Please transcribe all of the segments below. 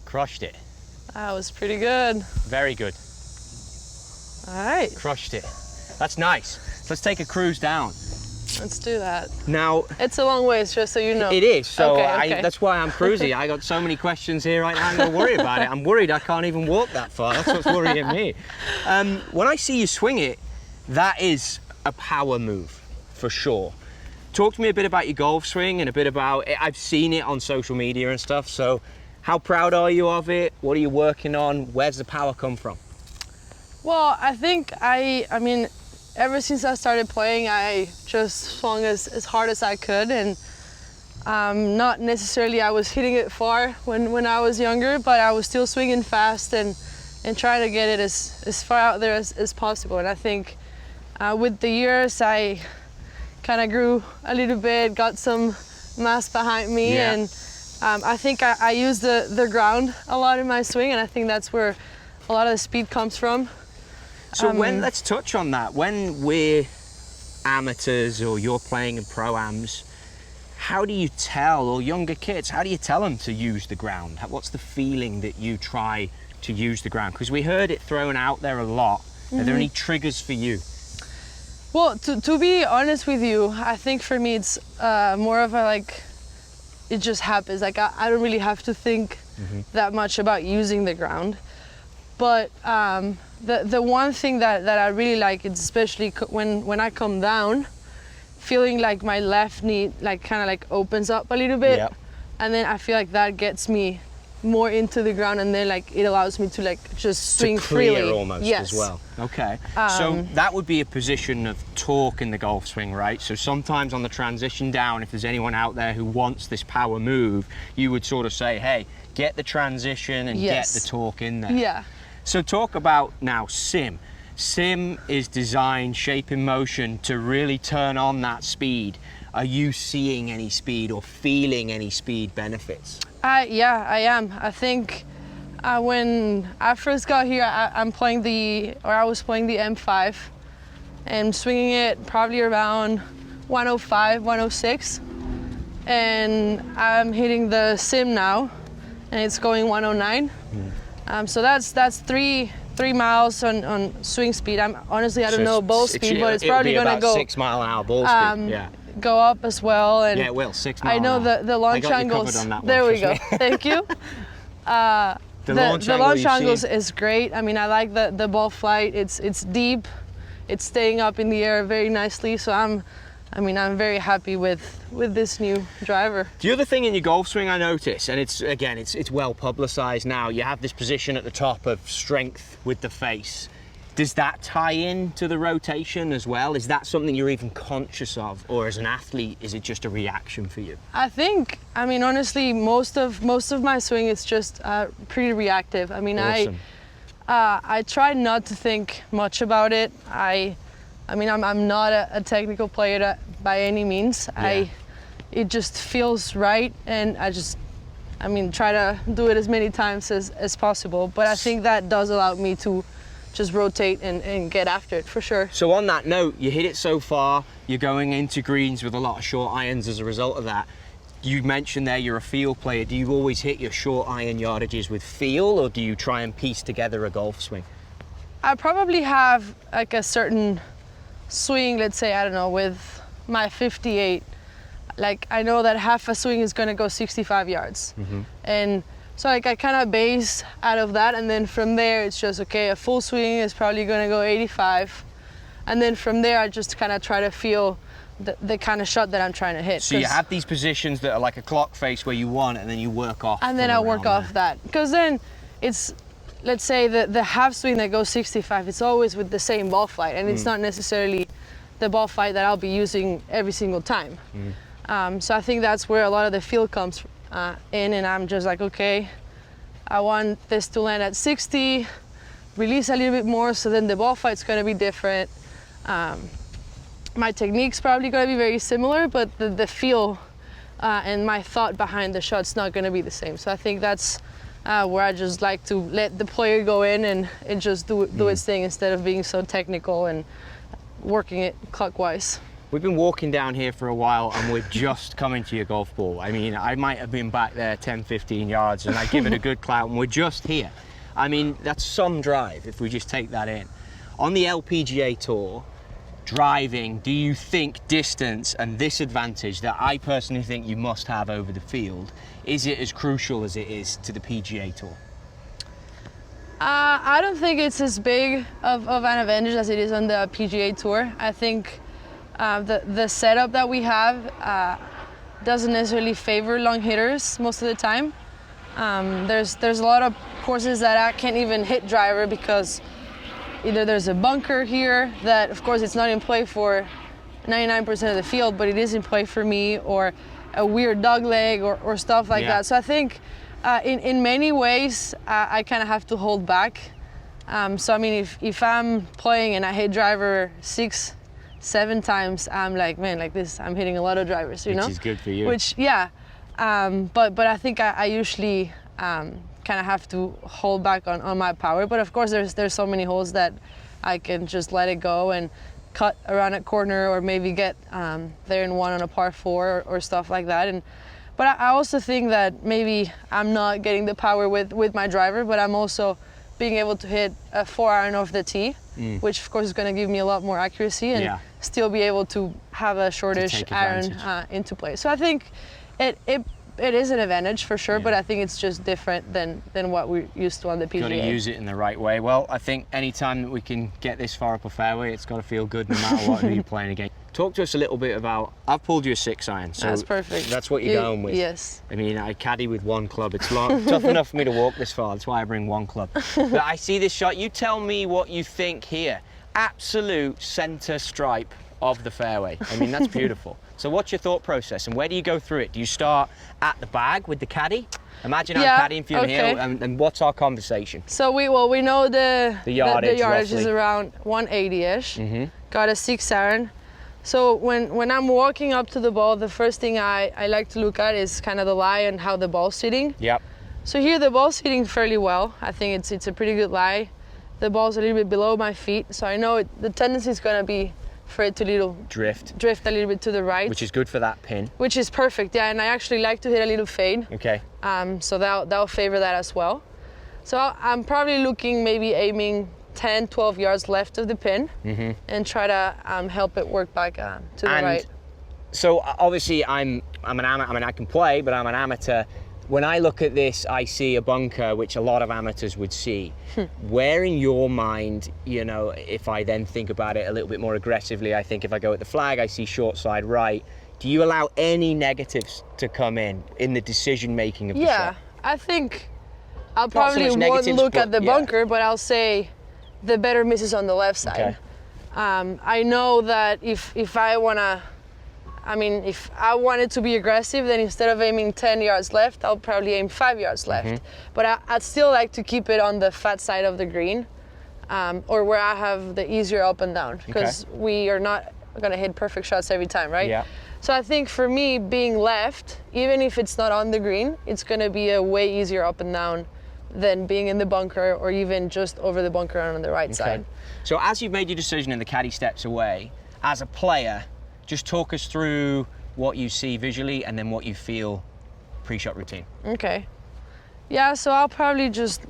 Crushed it. That was pretty good. Very good. All right. Crushed it. That's nice. Let's take a cruise down. Let's do that. Now, it's a long ways, just so you know. It is, so okay. That's why I'm cruisy. I got so many questions here right now, I'm gonna worry about it. I'm worried I can't even walk that far. That's what's worrying me. When I see you swing it, that is a power move, for sure. Talk to me a bit about your golf swing and a bit about it. I've seen it on social media and stuff, so how proud are you of it? What are you working on? Where's the power come from? Well, I think I mean, ever since I started playing, I just swung as hard as I could, and not necessarily I was hitting it far when I was younger, but I was still swinging fast and trying to get it as far out there as possible. And I think with the years, I kind of grew a little bit, got some mass behind me, and I think I use the ground a lot in my swing, and I think that's where a lot of the speed comes from. So let's touch on that. When we're amateurs or you're playing in pro-ams, how do you tell, or younger kids, how do you tell them to use the ground? What's the feeling that you try to use the ground? Because we heard it thrown out there a lot. Are there any triggers for you? Well, to be honest with you, I think for me it's more of a like, it just happens. Like I don't really have to think that much about using the ground. But the one thing that I really like is especially when I come down, feeling like my left knee like kind of like opens up a little bit, and then I feel like that gets me more into the ground, and then like it allows me to like just swing freely. Almost as well. Okay. So that would be a position of torque in the golf swing, right? So sometimes on the transition down, if there's anyone out there who wants this power move, you would sort of say, hey, get the transition and get the torque in there. Yeah. So talk about now sim. Sim is designed, shape in motion, to really turn on that speed. Are you seeing any speed or feeling any speed benefits? Yeah, I am. I think when I first got here, I was playing the M5 and swinging it probably around 105, 106. And I'm hitting the sim now, and it's going 109. So that's three miles on swing speed. I don't know ball speed, but it's probably going to go 6 mile an hour ball speed. Go up as well. And it will. 6 miles. I know the launch angles. There we go. Thank you. The launch angles is great. I mean, I like the ball flight. It's deep. It's staying up in the air very nicely. So I'm very happy with this new driver. The other thing in your golf swing I notice, and it's well publicized now, you have this position at the top of strength with the face. Does that tie in to the rotation as well? Is that something you're even conscious of, or as an athlete, is it just a reaction for you? I think, honestly, most of my swing is just pretty reactive. Awesome. I try not to think much about it. I'm not a technical player by any means. It just feels right, and try to do it as many times as possible. But I think that does allow me to just rotate and get after it, for sure. So on that note, you hit it so far, you're going into greens with a lot of short irons as a result of that. You mentioned there you're a feel player. Do you always hit your short iron yardages with feel, or do you try and piece together a golf swing? I probably have like a certain swing, let's say, I don't know, with my 58. Like I know that half a swing is gonna go 65 yards. And so like I kind of base out of that, and then from there it's just, okay, a full swing is probably gonna go 85. And then from there I just kind of try to feel the kind of shot that I'm trying to hit. So you have these positions that are like a clock face where you want, and then you work off. And then I work off that. Because then it's, let's say the half swing that goes 65, it's always with the same ball flight, and it's not necessarily the ball flight that I'll be using every single time. So I think that's where a lot of the feel comes in, and I'm just like, okay, I want this to land at 60, release a little bit more, so then the ball flight's gonna be different. My technique's probably gonna be very similar, but the feel and my thought behind the shot's not gonna be the same. So I think that's where I just like to let the player go in and just do its thing, instead of being so technical and working it clockwise. We've been walking down here for a while and we're just coming to your golf ball. I mean, I might have been back there 10, 15 yards and I give it a good clout and we're just here. I mean, that's some drive if we just take that in. On the LPGA Tour, driving, do you think distance and this advantage that I personally think you must have over the field, is it as crucial as it is to the PGA Tour? I don't think it's as big of an advantage as it is on the PGA Tour. I think the setup that we have doesn't necessarily favor long hitters most of the time. There's a lot of courses that I can't even hit driver because either there's a bunker here that, of course, it's not in play for 99% of the field, but it is in play for me, or a weird dog leg or stuff like that. So I think in many ways, I kind of have to hold back. So I mean, if I'm playing and I hit driver 6, 7 times, I'm like, man, like this, I'm hitting a lot of drivers, you know? Which is good for you. Which, yeah. But I think I usually kind of have to hold back on my power. But of course, there's so many holes that I can just let it go and cut around a corner, or maybe get there in one on a par 4 or stuff like that. But I also think that maybe I'm not getting the power with my driver, but I'm also being able to hit a 4-iron off the tee, which of course is going to give me a lot more accuracy and still be able to have a shortish iron into play. So I think it is an advantage for sure, but I think it's just different than what we're used to on the PGA. Got to use it in the right way. Well, I think any time that we can get this far up a fairway, it's got to feel good no matter what who you're playing against. Talk to us a little bit about, I've pulled you a 6-iron, so that's perfect. That's what you're going with. Yes. I mean, I caddy with one club. It's tough enough for me to walk this far. That's why I bring one club. But I see this shot. You tell me what you think here. Absolute center stripe of the fairway. I mean, that's beautiful. So what's your thought process and where do you go through it? Do you start at the bag with the caddy? Imagine I'm caddying for you here, and what's our conversation? So we know the yardage is around 180-ish. Got a 6-iron. So when I'm walking up to the ball, the first thing I like to look at is kind of the lie and how the ball's sitting. Yep. So here the ball's sitting fairly well. I think it's a pretty good lie. The ball's a little bit below my feet, so I know the tendency is going to be for it to drift a little bit to the right, which is good for that pin, which is perfect. Yeah, and I actually like to hit a little fade. Okay. So that'll favor that as well. So I'm probably looking, maybe aiming 10, 12 yards left of the pin, and try to help it work back to the right. So obviously I'm an amateur. I mean, I can play, but I'm an amateur. When I look at this, I see a bunker, which a lot of amateurs would see. Where in your mind, you know, if I then think about it a little bit more aggressively, I think if I go at the flag, I see short side right. Do you allow any negatives to come in the decision-making of the shot? Yeah, I think I'll probably won't look at the bunker, but I'll say the better misses on the left side. Okay. I know that if I wanted to be aggressive, then instead of aiming 10 yards left, I'll probably aim 5 yards left. But I'd still like to keep it on the fat side of the green, or where I have the easier up and down, because we are not going to hit perfect shots every time, right? Yeah. So I think for me, being left, even if it's not on the green, it's going to be a way easier up and down than being in the bunker, or even just over the bunker and on the right side. So as you've made your decision and the caddy steps away, as a player, just talk us through what you see visually and then what you feel pre-shot routine. Okay. Yeah, so I'll probably just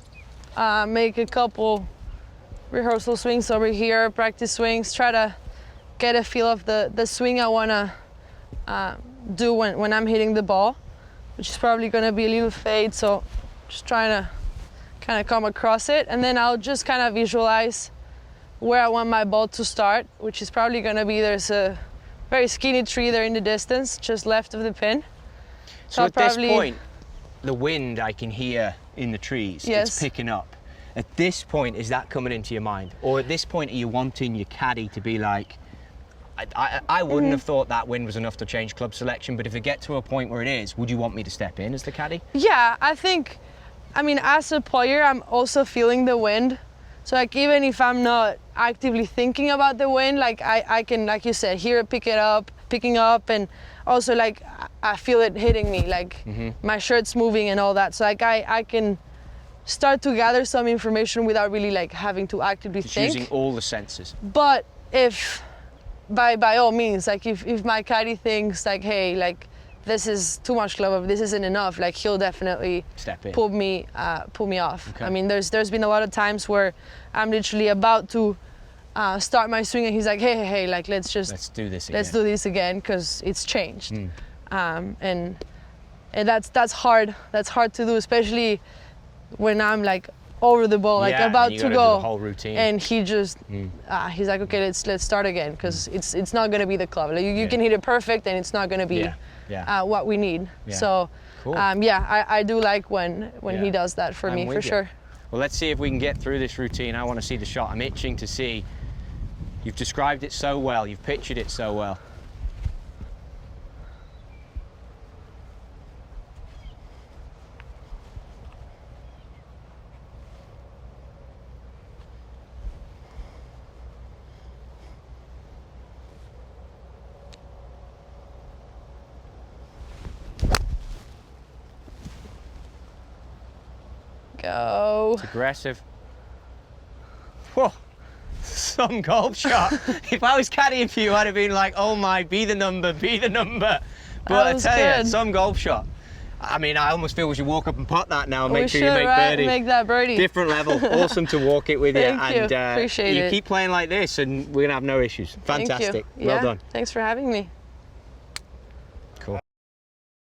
make a couple rehearsal swings over here, practice swings, try to get a feel of the swing I want to do when I'm hitting the ball, which is probably going to be a little fade, so just trying to kind of come across it. And then I'll just kind of visualize where I want my ball to start, which is probably going to be, there's a very skinny tree there in the distance, just left of the pin. So at this point, the wind I can hear in the trees, it's picking up. At this point, is that coming into your mind? Or at this point, are you wanting your caddy to be like, I wouldn't have thought that wind was enough to change club selection, but if it gets to a point where it is, would you want me to step in as the caddy? Yeah, I mean, as a player, I'm also feeling the wind. So like, even if I'm not actively thinking about the wind, like I can, like you said, hear it picking up, and also like I feel it hitting me, like my shirt's moving and all that. So like I can start to gather some information without really like having to actively think. Using all the senses. But if by all means, like if my caddy thinks like, hey, like this is too much club, this isn't enough, like he'll definitely Step in. pull me off. Okay. I mean, there's been a lot of times where I'm literally about to start my swing and he's like, hey, like let's do this again. Let's do this again because it's changed. And that's hard. That's hard to do, especially when I'm like over the ball, like about to go. Do the whole routine. And he just he's like, okay, let's start again because it's not gonna be the club. Like, you can hit it perfect and it's not gonna be what we need. Yeah. So Cool. I do like when he does that for me, for sure. Well, let's see if we can get through this routine. I want to see the shot. I'm itching to see. You've described it so well. You've pictured it so well. Go. It's aggressive. Whoa, some golf shot. If I was caddying for you, I'd have been like, oh my, be the number, be the number. But I tell you, some golf shot. I mean, I almost feel we should walk up and putt that now and make sure you make birdie. Make that birdie. Different level. Awesome to walk it with you. Thank you. And Appreciate it. you keep playing like this and we're going to have no issues. Fantastic. Thank you. Well done. Thanks for having me.